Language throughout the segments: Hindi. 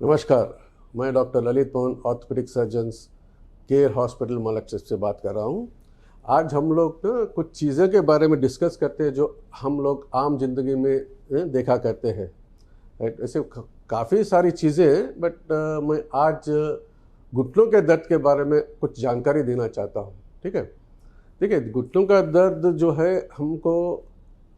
नमस्कार। मैं doctor Lalit Mohan orthopaedic surgeons care hospital Malakchak से बात कर रहा हूँ। आज हम लोग ना कुछ चीज़ों के बारे में डिस्कस करते हैं जो हम लोग आम जिंदगी में देखा करते हैं। ऐसे काफ़ी सारी चीज़ें हैं, बट मैं आज घुटनों के दर्द के बारे में कुछ जानकारी देना चाहता हूँ। ठीक है, देखिए, घुटनों का दर्द जो है हमको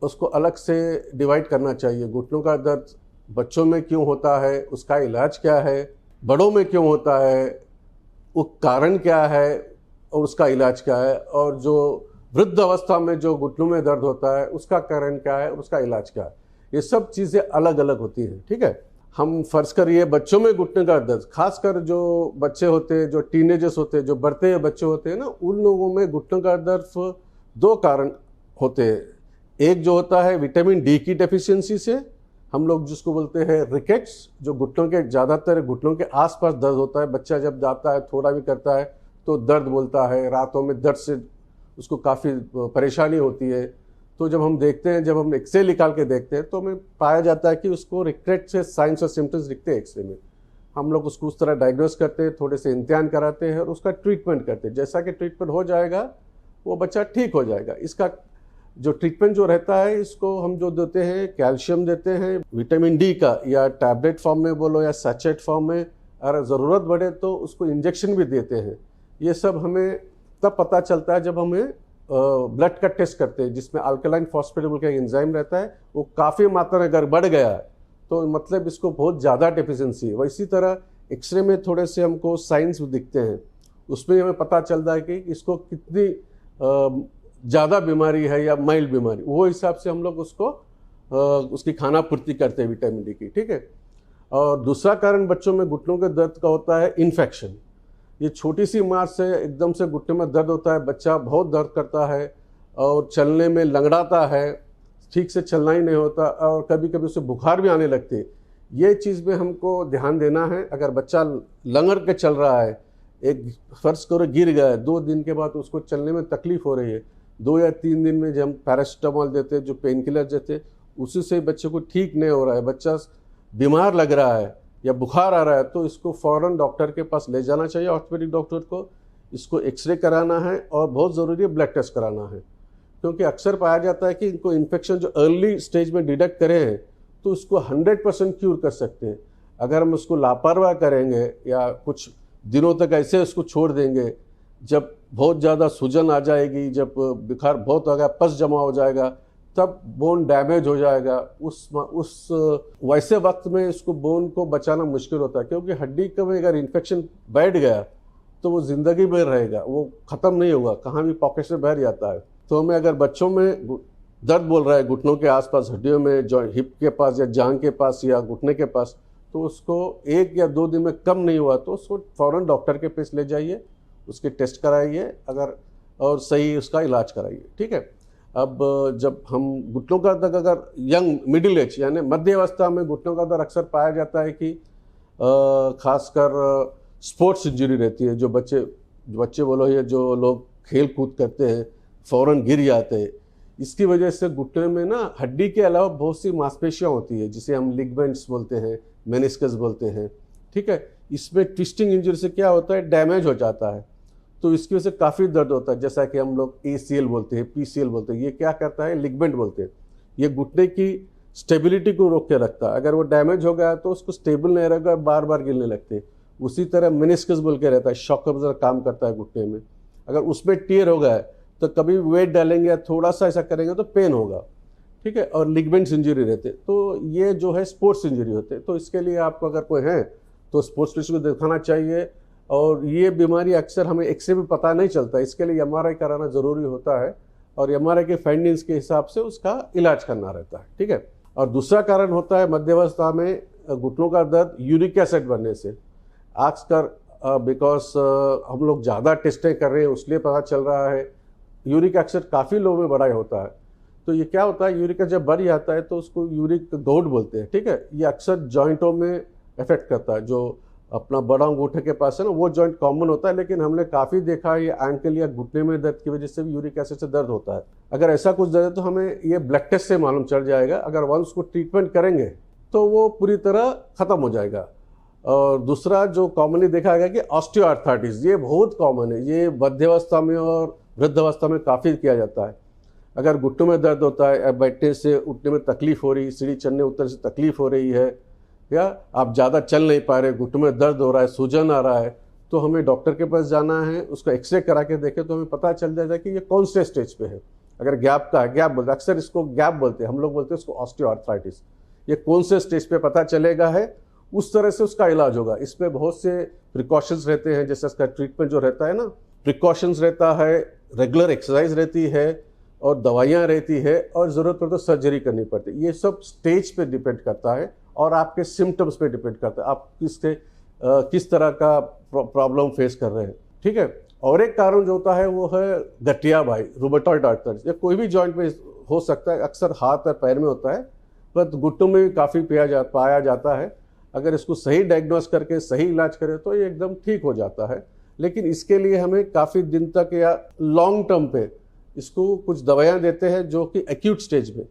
उसको अलग से डिवाइड करना चाहिए। घुटनों का दर्द बच्चों में क्यों होता है, उसका इलाज क्या है, बड़ों में क्यों होता है, वो कारण क्या है और उसका इलाज क्या है, और जो वृद्ध अवस्था में जो घुटनों में दर्द होता है उसका कारण क्या है और उसका इलाज क्या है। ये सब चीज़ें अलग अलग होती हैं। ठीक है, हम फर्ज करिए बच्चों में घुटने का दर्द, खासकर जो बच्चे होते हैं, जो टीनेजर्स होते हैं, जो बढ़ते हुए बच्चे होते हैं ना, उन लोगों में घुटनों का दर्द दो कारण होते हैं। एक जो होता है विटामिन डी की डेफिशिएंसी से, हम लोग जिसको बोलते हैं रिकेट्स, जो घुटनों के ज़्यादातर घुटनों के आसपास दर्द होता है। बच्चा जब जाता है थोड़ा भी करता है तो दर्द बोलता है, रातों में दर्द से उसको काफ़ी परेशानी होती है। तो जब हम देखते हैं, जब हम एक्सरे निकाल के देखते हैं तो हमें पाया जाता है कि उसको रिकेट से साइंस और सिम्टम्स दिखते हैं एक्सरे में। हम लोग उसको उस तरह डायग्नोस करते हैं, थोड़े से इम्तिहान कराते हैं और उसका ट्रीटमेंट करते हैं। जैसा कि ट्रीटमेंट हो जाएगा वो बच्चा ठीक हो जाएगा। इसका जो ट्रीटमेंट जो रहता है, इसको हम जो देते हैं, कैल्शियम देते हैं, विटामिन डी का, या टैबलेट फॉर्म में बोलो या सैचेट फॉर्म में, अगर ज़रूरत पड़े तो उसको इंजेक्शन भी देते हैं। ये सब हमें तब पता चलता है जब हमें ब्लड का टेस्ट करते हैं, जिसमें अल्कलाइन फॉस्फेटेबल का एंजाइम रहता है। वो काफ़ी मात्रा में अगर बढ़ गया है तो मतलब इसको बहुत ज़्यादा डेफिशिएंसी है। वैसी तरह एक्सरे में थोड़े से हमको साइंस दिखते हैं, उसमें हमें पता चलता है कि इसको कितनी ज़्यादा बीमारी है या माइल्ड बीमारी, वो हिसाब से हम लोग उसको उसकी खाना पूर्ति करते हैं विटामिन डी की। ठीक है, और दूसरा कारण बच्चों में घुटनों के दर्द का होता है इन्फेक्शन। ये छोटी सी मार से एकदम से घुटने में दर्द होता है, बच्चा बहुत दर्द करता है और चलने में लंगड़ाता है, ठीक से चलना ही नहीं होता, और कभी कभी उसे बुखार भी आने लगती है। ये चीज़ में हमको ध्यान देना है। अगर बच्चा लंगड़ के चल रहा है, एक फर्ज करो गिर गया है, 2 दिन के बाद उसको चलने में तकलीफ हो रही है, 2 या 3 दिन में जब हम पैरासीटामोल देते हैं, जो पेन किलर देते, उसी से बच्चे को ठीक नहीं हो रहा है, बच्चा बीमार लग रहा है या बुखार आ रहा है, तो इसको फ़ौरन डॉक्टर के पास ले जाना चाहिए, ऑर्थोपेडिक डॉक्टर को। इसको एक्सरे कराना है और बहुत ज़रूरी है ब्लड टेस्ट कराना है, क्योंकि अक्सर पाया जाता है कि इनको इन्फेक्शन जो अर्ली स्टेज में डिटेक्ट करें हैं तो उसको 100% क्यूर कर सकते हैं। अगर हम उसको लापरवाह करेंगे या कुछ दिनों तक ऐसे उसको छोड़ देंगे, जब बहुत ज़्यादा सूजन आ जाएगी, जब बुखार बहुत आ गया, पस जमा हो जाएगा, तब बोन डैमेज हो जाएगा। उस वैसे वक्त में इसको बोन को बचाना मुश्किल होता है, क्योंकि हड्डी का में अगर इन्फेक्शन बैठ गया तो वो ज़िंदगी भर रहेगा, वो ख़त्म नहीं होगा, कहाँ भी पॉकेट से बाहर जाता है। तो हमें अगर बच्चों में दर्द बोल रहा है घुटनों के आसपास, हड्डियों में, जो हिप के पास या जांघ के पास या घुटने के पास, तो उसको 1 या 2 दिन में कम नहीं हुआ तो उसको फ़ौरन डॉक्टर के पास ले जाइए, उसके टेस्ट कराइए अगर, और सही उसका इलाज कराइए। ठीक है, अब जब हम घुटनों का दर्द अगर यंग मिडिल एज यानी मध्य अवस्था में घुटनों का दर्द अक्सर पाया जाता है कि खासकर स्पोर्ट्स इंजरी रहती है। जो बच्चे बोलो या जो लोग खेल कूद करते हैं, फ़ौरन गिर जाते हैं, इसकी वजह से घुटने में ना हड्डी के अलावा बहुत सी मांसपेशियाँ होती है, जिसे हम लिगमेंट्स बोलते हैं, मेनिस्कस बोलते हैं। ठीक है, इसमें ट्विस्टिंग इंजरी से क्या होता है, डैमेज हो जाता है, तो इसकी वजह से काफ़ी दर्द होता है। जैसा कि हम लोग ACL बोलते हैं, PCL बोलते हैं। ये क्या करता है, लिगमेंट बोलते हैं। ये घुटने की स्टेबिलिटी को रोक के रखता है। अगर वो डैमेज हो गया तो उसको स्टेबल नहीं रहेगा, बार बार गिरने लगते हैं। उसी तरह मेनिस्कस बोल के रहता है, शॉक अब्जॉर्बर काम करता है घुटने में। अगर उसमें टीयर हो गया है तो कभी वेट डालेंगे या थोड़ा सा ऐसा करेंगे तो पेन होगा। ठीक है, और लिगमेंट्स इंजरी रहते, तो ये जो है स्पोर्ट्स इंजरी होते हैं। तो इसके लिए आपको अगर कोई है तो स्पोर्ट्स स्पेशलिस्ट को दिखाना चाहिए। और ये बीमारी अक्सर हमें एक्सरे में पता नहीं चलता, इसके लिए MRI कराना ज़रूरी होता है, और MRI के फाइंडिंग्स के हिसाब से उसका इलाज करना रहता है। ठीक है, और दूसरा कारण होता है मध्यावस्था में घुटनों का दर्द यूरिक एसिड बनने से। आजकल बिकॉज हम लोग ज़्यादा टेस्टें कर रहे हैं, उसलिए पता चल रहा है यूरिक एसिड काफ़ी लोगों में बढ़ा होता है। तो ये क्या होता है, यूरिक एसिड जब बढ़ जाता है तो उसको यूरिक गौट बोलते हैं। ठीक है, ये अक्सर जॉइंटों में इफेक्ट करता है। जो अपना बड़ा अंगूठे के पास है ना, वो जॉइंट कॉमन होता है, लेकिन हमने काफ़ी देखा है ये एंकल या घुटने में दर्द की वजह से भी यूरिक एसिड से दर्द होता है। अगर ऐसा कुछ दर्द है तो हमें ये ब्लड टेस्ट से मालूम चल जाएगा। अगर वंस को ट्रीटमेंट करेंगे तो वो पूरी तरह ख़त्म हो जाएगा। और दूसरा जो कॉमनली देखा गया कि ऑस्टियोआर्थराइटिस, ये बहुत कॉमन है, ये मध्यावस्था में और वृद्धावस्था में काफ़ी किया जाता है। अगर घुटनों में दर्द होता है, बैठने से उठने में तकलीफ हो रही, सीढ़ी चढ़ने उतरने से तकलीफ हो रही है, या आप ज़्यादा चल नहीं पा रहे, घुटनों में दर्द हो रहा है, सूजन आ रहा है, तो हमें डॉक्टर के पास जाना है, उसका एक्सरे करा के देखें तो हमें पता चल जाएगा कि ये कौन से स्टेज पे है। अगर गैप का है, गैप बोलते, अक्सर इसको गैप बोलते हैं, हम लोग बोलते हैं इसको ऑस्टियोआर्थराइटिस, ये कौन से स्टेज पे पता चलेगा है, उस तरह से उसका इलाज होगा। इसमें बहुत से प्रिकॉशंस रहते हैं, जैसे इसका ट्रीटमेंट जो रहता है ना, प्रिकॉशंस रहता है, रेगुलर एक्सरसाइज रहती है और दवाइयाँ रहती है, और ज़रूरत पड़े तो सर्जरी करनी पड़ती है। ये सब स्टेज पे डिपेंड करता है और आपके सिम्टम्स पे डिपेंड करता है, आप किस तरह का प्रॉब्लम फेस कर रहे हैं, ठीक है। और एक कारण जो होता है वो है गठिया भाई, रूमेटॉइड आर्थराइटिस, या कोई भी जॉइंट में हो सकता है, अक्सर हाथ और पैर में होता है, पर घुटनों में भी काफ़ी पाया जाता है। अगर इसको सही डायग्नोस करके सही इलाज करें तो ये एकदम ठीक हो जाता है, लेकिन इसके लिए हमें काफ़ी दिन तक या लॉन्ग टर्म पे इसको कुछ दवाइयाँ देते हैं जो कि एक्यूट स्टेज में,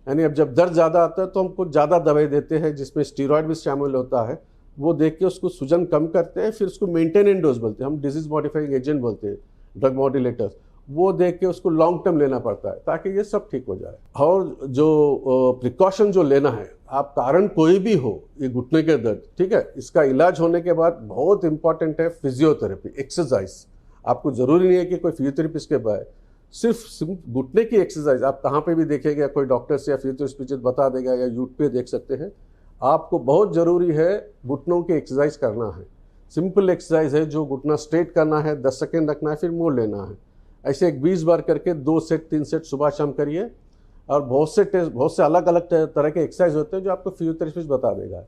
यानी अब जब दर्द ज़्यादा आता है तो हम कुछ ज़्यादा दवाई देते हैं जिसमें स्टीरॉयड भी शामिल होता है, वो देख के उसको सूजन कम करते हैं, फिर उसको मेंटेनेंस डोज बोलते हैं, हम डिजीज मॉडिफाइंग एजेंट बोलते हैं, ड्रग मॉड्यूलेटर्स, वो देख के उसको लॉन्ग टर्म लेना पड़ता है ताकि ये सब ठीक हो जाए। और जो प्रिकॉशन जो लेना है, आप कारण कोई भी हो, ये घुटने के दर्द, ठीक है, इसका इलाज होने के बाद बहुत इंपॉर्टेंट है फिजियोथेरेपी, एक्सरसाइज। आपको ज़रूरी नहीं है कि कोई फिजियोथेरेपिस्ट के पास, सिर्फ घुटने की एक्सरसाइज आप कहाँ पे भी देखेंगे, कोई डॉक्टर से या फिजियोथेरेपिस्ट बता देगा, या यूट्यूब पे देख सकते हैं। आपको बहुत ज़रूरी है घुटनों की एक्सरसाइज करना है, सिंपल एक्सरसाइज है, जो घुटना स्ट्रेट करना है, 10 सेकेंड रखना है, फिर मोड़ लेना है, ऐसे एक 20 बार करके 2 सेट 3 सेट सुबह शाम करिए। और बहुत से अलग अलग तरह के एक्सरसाइज होते हैं जो आपको फिजियोथेरेपिस्ट बता देगा।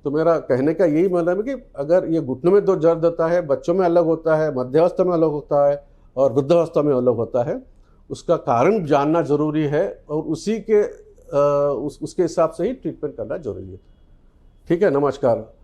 तो मेरा कहने का यही मतलब है कि अगर ये घुटनों में तो दर्द होता है, बच्चों में अलग होता है, मध्यावस्था में अलग होता है और वृद्धावस्था में अलग होता है, उसका कारण जानना जरूरी है और उसके हिसाब से ही ट्रीटमेंट करना जरूरी है। ठीक है, नमस्कार।